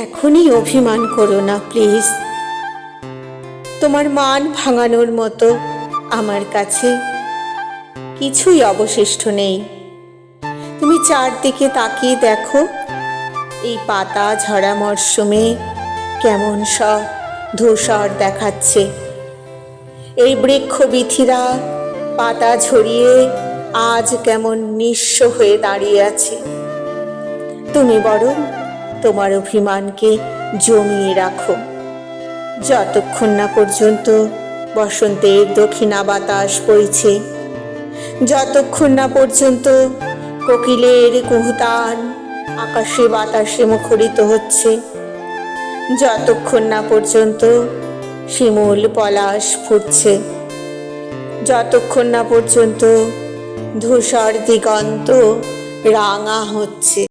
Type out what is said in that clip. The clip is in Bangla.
এখনই অভিমান করো না প্লিজ। তোমার মান ভাঙানোর মতো আমার কাছে কিছুই অবশিষ্ট নেই। তুমি চারদিকে তাকিয়ে দেখো, এই পাতা ঝরা মরশুমে কেমন সব ধূসর দেখাচ্ছে। এই বৃক্ষবিথীরা পাতা ঝরিয়ে আজ কেমন নিঃস্ব হয়ে দাঁড়িয়ে আছে। তুমি বরং তোমার অভিমানকে জমিয়ে রাখো, যতক্ষণ না পর্যন্ত বসন্তের দক্ষিণা বাতাস বইছে, যতক্ষণ না পর্যন্ত কোকিলের কুহুতান আকাশে বাতাসে মুখরিত হচ্ছে, যতক্ষণ না পর্যন্ত শিমুল পলাশ ফুটছে, যতক্ষণ না পর্যন্ত ধূসর দিগন্ত রাঙা হচ্ছে।